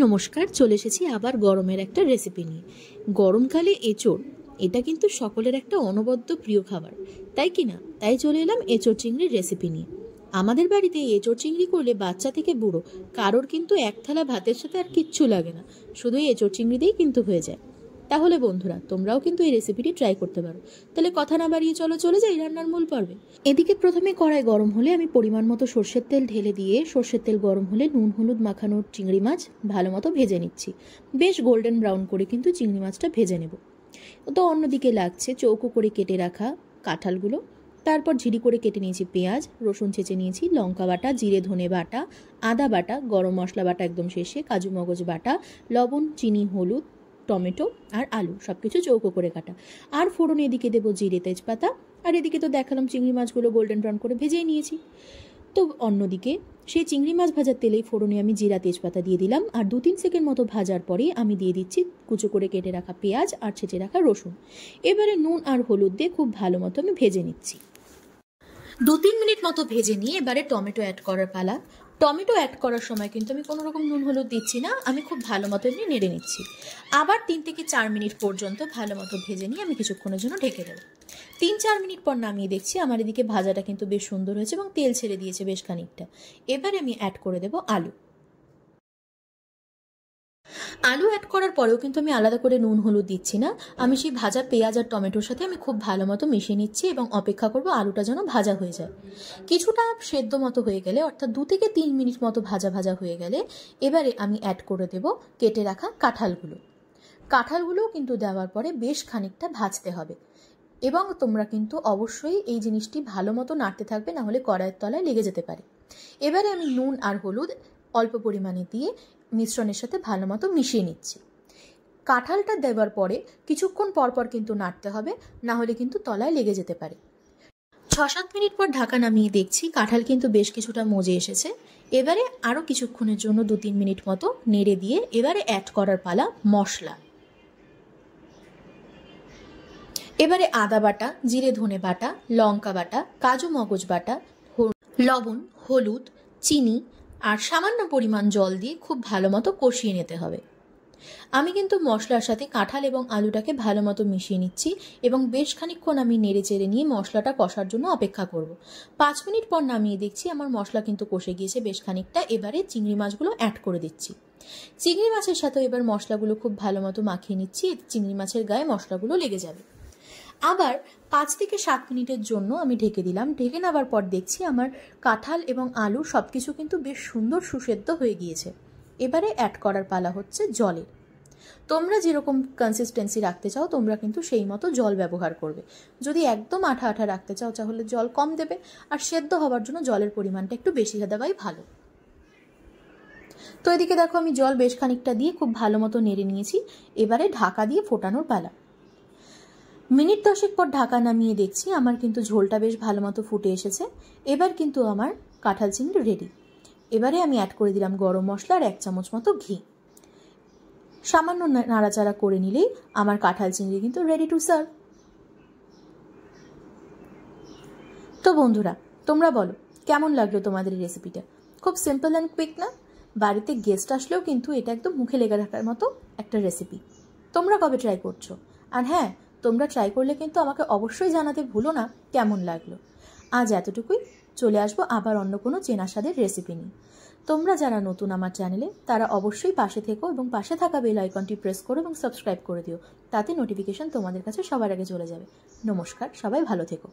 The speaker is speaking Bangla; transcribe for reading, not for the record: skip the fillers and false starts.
নমস্কার, চলে এসেছি আবার গরমের একটা রেসিপি নিয়ে। গরমকালে এঁচোড়, এটা কিন্তু সকলের একটা অনবদ্য প্রিয় খাবার, তাই কি না? তাই চলে এলাম এঁচোড় চিংড়ির রেসিপি নিয়ে। আমাদের বাড়িতে এঁচোড় চিংড়ি করলে বাচ্চা থেকে বুড়ো কারোর কিন্তু এক থালা ভাতের সাথে আর কিচ্ছু লাগে না, শুধু এঁচোড় চিংড়ি দিয়েই কিন্তু হয়ে যায়। তাহলে বন্ধুরা, তোমরাও কিন্তু এই রেসিপিটি ট্রাই করতে পারো। তাহলে কথা না বাড়িয়ে চলে যাই রান্নার মূল পর্বে। এদিকে প্রথমে কড়াই গরম হলে আমি পরিমাণ মতো সর্ষের তেল ঢেলে দিয়ে, সর্ষের তেল গরম হলে নুন হলুদ মাখানো চিংড়ি মাছ ভালো মতো ভেজে নিচ্ছি। বেশ গোল্ডেন ব্রাউন করে কিন্তু চিংড়ি মাছটা ভেজে নেব। তো অন্যদিকে লাগছে চৌকো করে কেটে রাখা কাঁঠালগুলো, তারপর ঝিরি করে কেটে নিয়েছি পেঁয়াজ, রসুন ছেঁচে নিয়েছি, লঙ্কা বাটা, জিরে ধনে বাটা, আদা বাটা, গরম মশলা বাটা একদম শেষে, কাজু মগজ বাটা, লবণ, চিনি, হলুদ, টমেটো আর আলু সবকিছু চৌকো করে কাটা। আর ফোড়নে এদিকে দেবো জিরে তেজপাতা, আর এদিকে তো দেখালাম চিংড়ি মাছগুলো গোল্ডেন ব্রাউন করে ভেজেই নিয়েছি। তো অন্যদিকে সেই চিংড়ি মাছ ভাজার তেলেই ফোড়নে আমি জিরা তেজপাতা দিয়ে দিলাম, আর 2-3 সেকেন্ড মতো ভাজার পরে আমি দিয়ে দিচ্ছি কুচো করে কেটে রাখা পেঁয়াজ আর ছেঁচে রাখা রসুন। এবারে নুন আর হলুদ দিয়ে খুব ভালো মতো আমি ভেজে নিচ্ছি। 2-3 মিনিট মতো ভেজে নিয়ে এবারে টমেটো অ্যাড করার পালা। টমেটো অ্যাড করার সময় কিন্তু আমি কোনো রকম নুন হলুদ দিচ্ছি না, আমি খুব ভালো মতো এমনি নেড়ে নিচ্ছি। আবার 3 থেকে 4 মিনিট পর্যন্ত ভালো মতো ভেজে নিয়ে আমি কিছুক্ষণের জন্য ঢেকে দেবো। 3-4 মিনিট পর নামিয়ে দেখছি আমার এদিকে ভাজাটা কিন্তু বেশ সুন্দর হয়েছে এবং তেল ছেড়ে দিয়েছে বেশ খানিকটা। এবারে আমি অ্যাড করে দেবো আলু। আলু অ্যাড করার পরেও কিন্তু আমি আলাদা করে নুন হলুদ দিচ্ছি না, আমি সেই ভাজা পেঁয়াজ আর টমেটোর সাথে আমি খুব ভালো মতো মিশিয়ে নিচ্ছি এবং অপেক্ষা করব আলুটা যেন ভাজা হয়ে যায়। কিছুটা সেদ্ধ মতো হয়ে গেলে, অর্থাৎ 2 থেকে 3 মিনিট মতো ভাজা ভাজা হয়ে গেলে এবারে আমি অ্যাড করে দেব কেটে রাখা কাঁঠালগুলো কিন্তু দেওয়ার পরে বেশ খানিকটা ভাজতে হবে এবং তোমরা কিন্তু অবশ্যই এই জিনিসটি ভালো মতো নাড়তে থাকবে, না হলে কড়াইয়ের তলায় লেগে যেতে পারে। এবারে আমি নুন আর হলুদ অল্প পরিমাণে দিয়ে মিশ্রণের সাথে ভালো মতো মিশিয়ে নিচ্ছি। কাঁঠালটা দেওয়ার পরে কিছুক্ষণ পরপর কিন্তু নাড়তে হবে, না হলে কিন্তু তলায় লেগে যেতে পারে। 6-7 মিনিট পর ঢাকা নামিয়ে দেখছি কাঁঠাল কিন্তু বেশ কিছুটা মজে এসেছে। এবারে আরও কিছুক্ষণের জন্য 2-3 মিনিট মতো নেড়ে দিয়ে এবারে অ্যাড করার পালা মশলা। এবারে আদা বাটা, জিরে ধনে বাটা, লঙ্কা বাটা, কাজু মগজ বাটা, লবণ, হলুদ, চিনি আর সামান্য পরিমাণ জল দিয়ে খুব ভালো মতো কষিয়ে নিতে হবে। আমি কিন্তু মশলার সাথে কাঁঠাল এবং আলুটাকে ভালো মতো মিশিয়ে নিচ্ছি এবং বেশ খানিকক্ষণ আমি নেড়ে চেড়ে নিয়ে মশলাটা কষার জন্য অপেক্ষা করব। 5 মিনিট পর নামিয়ে দেখছি আমার মশলা কিন্তু কষে গিয়েছে বেশ খানিকটা। এবারে চিংড়ি মাছগুলো অ্যাড করে দিচ্ছি। চিংড়ি মাছের সাথে এবার মশলাগুলো খুব ভালো মতো মাখিয়ে নিচ্ছি, চিংড়ি মাছের গায়ে মশলাগুলো লেগে যাবে। আবার 5 থেকে 7 মিনিটের জন্য আমি ঢেকে দিলাম। ঢেকে নেওয়ার পর দেখছি আমার কাঁঠাল এবং আলু সব কিছু কিন্তু বেশ সুন্দর সুসেদ্ধ হয়ে গিয়েছে। এবারে অ্যাড করার পালা হচ্ছে জলের। তোমরা যেরকম কনসিস্টেন্সি রাখতে চাও তোমরা কিন্তু সেই মতো জল ব্যবহার করবে। যদি একদম আঠা আঠা রাখতে চাও তাহলে জল কম দেবে, আর সেদ্ধ হওয়ার জন্য জলের পরিমাণটা একটু বেশি দেওয়াই ভালো। তো এদিকে দেখো আমি জল বেশ খানিকটা দিয়ে খুব ভালো মতো নেড়ে নিয়েছি। এবারে ঢাকা দিয়ে ফোটানোর পালা। মিনিট 10 পর ঢাকা নামিয়ে দেখছি আমার কিন্তু ঝোলটা বেশ ভালো মতো ফুটে এসেছে। এবার কিন্তু আমার কাঁঠাল চিংড়ি রেডি। এবারে আমি অ্যাড করে দিলাম গরম মশলা আর 1 চামচ মতো ঘি। সামান্য নাড়াচাড়া করে নিলেই আমার কাঁঠাল চিংড়ি কিন্তু রেডি টু সার্ভ। তো বন্ধুরা, তোমরা বলো কেমন লাগলো তোমাদের এই রেসিপিটা? খুব সিম্পল অ্যান্ড কুইক না? বাড়িতে গেস্ট আসলেও কিন্তু এটা একদম মুখে লেগে রাখার মতো একটা রেসিপি। তোমরা কবে ট্রাই করছো? আর হ্যাঁ, তোমরা ট্রাই করলে কিন্তু আমাকে অবশ্যই জানাতে ভুলো না কেমন লাগলো। আজ এতটুকুই, চলে আসবো আবার অন্য কোনো চেনা স্বাদের রেসিপি নিয়ে। তোমরা যারা নতুন আমার চ্যানেলে তারা অবশ্যই পাশে থেকো এবং পাশে থাকা বেল আইকনটি প্রেস করো এবং সাবস্ক্রাইব করে দিও, তাতে নোটিফিকেশন তোমাদের কাছে সবার আগে চলে যাবে। নমস্কার, সবাই ভালো থেকো।